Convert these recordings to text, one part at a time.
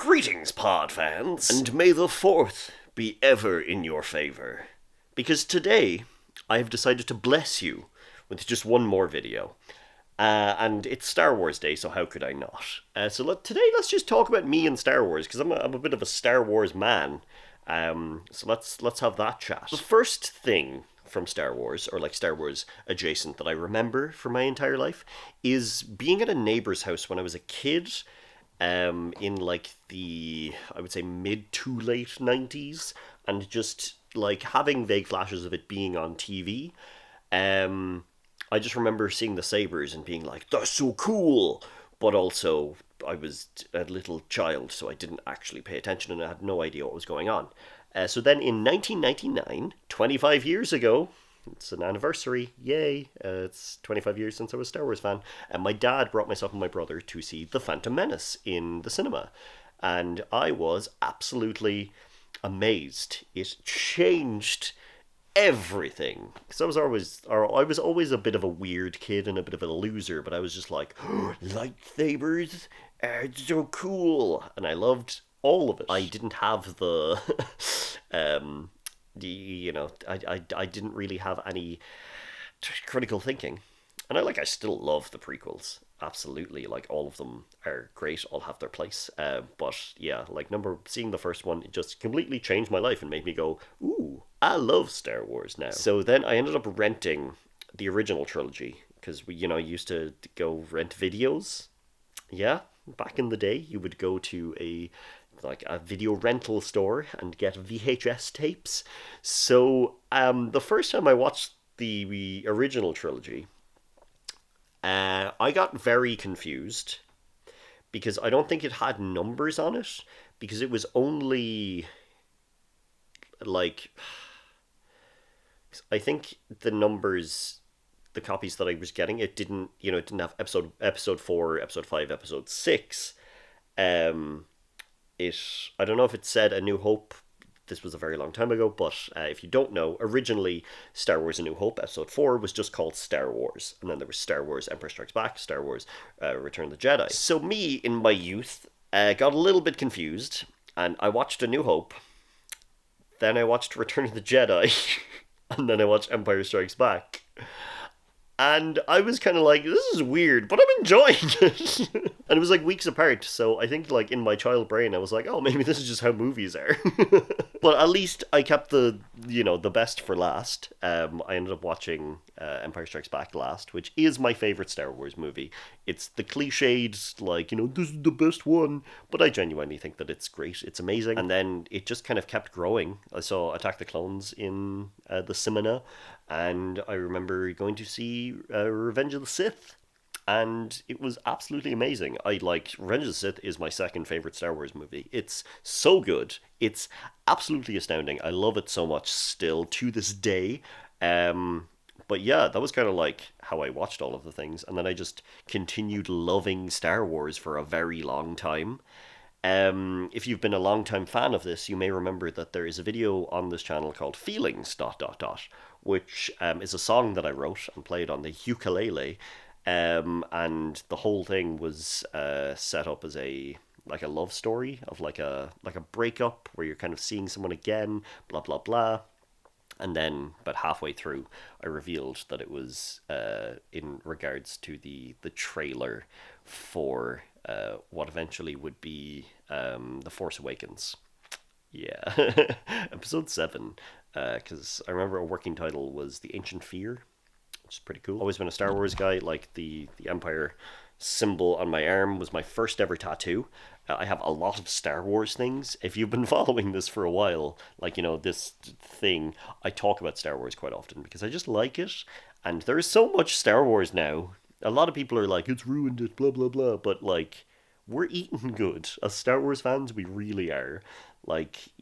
Greetings, pod fans, and may the 4th be ever in your favor. Because today, I have decided to bless you with just one more video. And it's Star Wars Day, so how could I not? Today, let's just talk about me and Star Wars, because I'm a bit of a Star Wars man. So let's have that chat. The first thing from Star Wars, or like Star Wars adjacent, that I remember for my entire life is being at a neighbor's house when I was a kid, in like the, I would say, mid to late 90s, and just like having vague flashes of it being on TV. I just remember seeing the sabers and being like, that's so cool, but also I was a little child, so I didn't actually pay attention and I had no idea what was going on. So then in 1999, 25 years ago, it's an anniversary, yay, it's 25 years since I was a Star Wars fan, and my dad brought myself and my brother to see The Phantom Menace in the cinema, and I was absolutely amazed. It changed everything, because I was always a bit of a weird kid and a bit of a loser, but I was just like, oh, lightsabers, it's so cool, and I loved all of it. I didn't have the I didn't really have any critical thinking, and I still love the prequels, absolutely, like all of them are great, all have their place, but yeah, like seeing the first one, it just completely changed my life and made me go, ooh, I love Star Wars now. So then I ended up renting the original trilogy, because we used to go rent videos. Yeah, back in the day, you would go to a video rental store and get VHS tapes. So the first time I watched the original trilogy, I got very confused, because I don't think it had numbers on it, because it was only like, I think the numbers, the copies that I was getting, it didn't have episode 4, episode 5, episode 6. I don't know if it said A New Hope. This was a very long time ago, but if you don't know, originally Star Wars A New Hope episode 4 was just called Star Wars, and then there was Star Wars Empire Strikes Back, Star Wars Return of the Jedi. So me, in my youth, got a little bit confused, and I watched A New Hope, then I watched Return of the Jedi, and then I watched Empire Strikes Back. And I was kind of like, this is weird, but I'm enjoying it. And it was like weeks apart, so I think like in my child brain I was like, oh, maybe this is just how movies are. But at least I kept the best for last. I ended up watching Empire Strikes Back last, which is my favorite Star Wars movie. It's the cliched, this is the best one, but I genuinely think that it's great. It's amazing. And then it just kind of kept growing. I saw Attack the Clones in the cinema, and I remember going to see Revenge of the Sith, and it was absolutely amazing. Revenge of the Sith is my second favorite Star Wars movie. It's so good. It's absolutely astounding. I love it so much still to this day. But yeah, that was kind of like how I watched all of the things, and then I just continued loving Star Wars for a very long time. If you've been a long-time fan of this, you may remember that there is a video on this channel called Feelings ... which is a song that I wrote and played on the ukulele, and the whole thing was set up as a love story of like a breakup where you're kind of seeing someone again, blah blah blah. And then about halfway through, I revealed that it was in regards to the trailer for what eventually would be The Force Awakens. Yeah, episode 7. Because I remember a working title was The Ancient Fear, which is pretty cool. Always been a Star Wars guy. Like the Empire symbol on my arm was my first ever tattoo. I have a lot of Star Wars things. If you've been following this for a while, this thing, I talk about Star Wars quite often because I just like it. And there's so much Star Wars now. A lot of people are like, it's ruined it, blah, blah, blah. But, we're eating good. As Star Wars fans, we really are.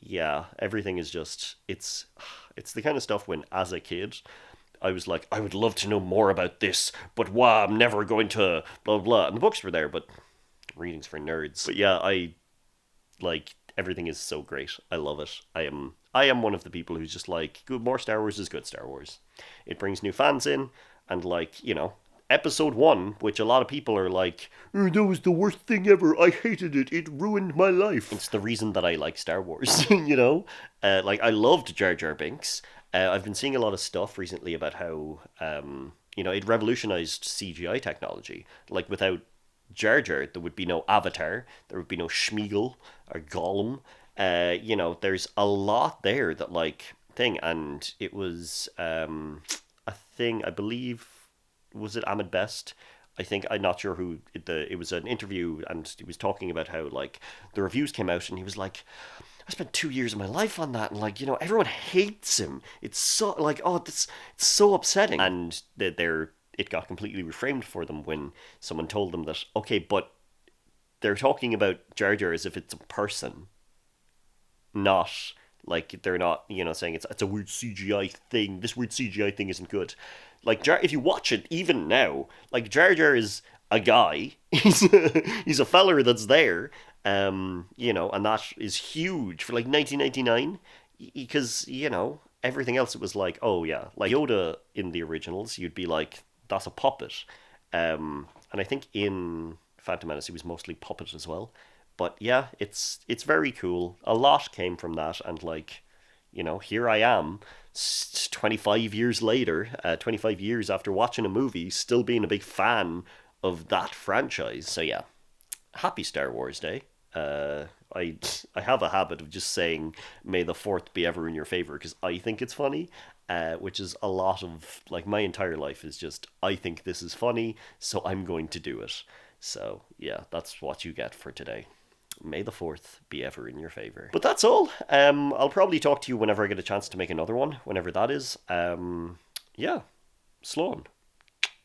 Yeah, everything is just, it's the kind of stuff when, as a kid, I was like, I would love to know more about this, but wow, I'm never going to, blah, blah. And the books were there, but reading's for nerds. But yeah, everything is so great. I love it. I am one of the people who's just like, good, more Star Wars is good Star Wars. It brings new fans in, and Episode 1, which a lot of people are like, "Oh, that was the worst thing ever. I hated it. It ruined my life." It's the reason that I like Star Wars, you know? Like, I loved Jar Jar Binks. I've been seeing a lot of stuff recently about how, it revolutionized CGI technology. Like, without Jar Jar, there would be no Avatar, there would be no Schmeagol or Gollum. There's a lot there that, like, thing, and it was a thing, I believe, was it Ahmed Best? I think I'm not sure who it was an interview, and he was talking about how like the reviews came out, and he was like, I spent 2 years of my life on that, and like everyone hates him. It's so like it's so upsetting, and it got completely reframed for them when someone told them that okay, but they're talking about Jar Jar as if it's a person, not like they're not saying it's a weird CGI thing. This weird CGI thing isn't good. Like if you watch it even now, like Jar Jar is a guy. He's a feller that's there. And that is huge for like 1999 because everything else it was like, oh yeah, like Yoda in the originals, you'd be like that's a puppet. And I think in Phantom Menace he was mostly puppet as well. But yeah, it's very cool. A lot came from that, and like, here I am, 25 years later, 25 years after watching a movie, still being a big fan of that franchise. So yeah, happy Star Wars Day. I I have a habit of just saying "May the Fourth be ever in your favor" because I think it's funny. Which is a lot of like my entire life is just I think this is funny, so I'm going to do it. So yeah, that's what you get for today. May the 4th be ever in your favor. But that's all. I'll probably talk to you whenever I get a chance to make another one, whenever that is. Yeah, Sloan.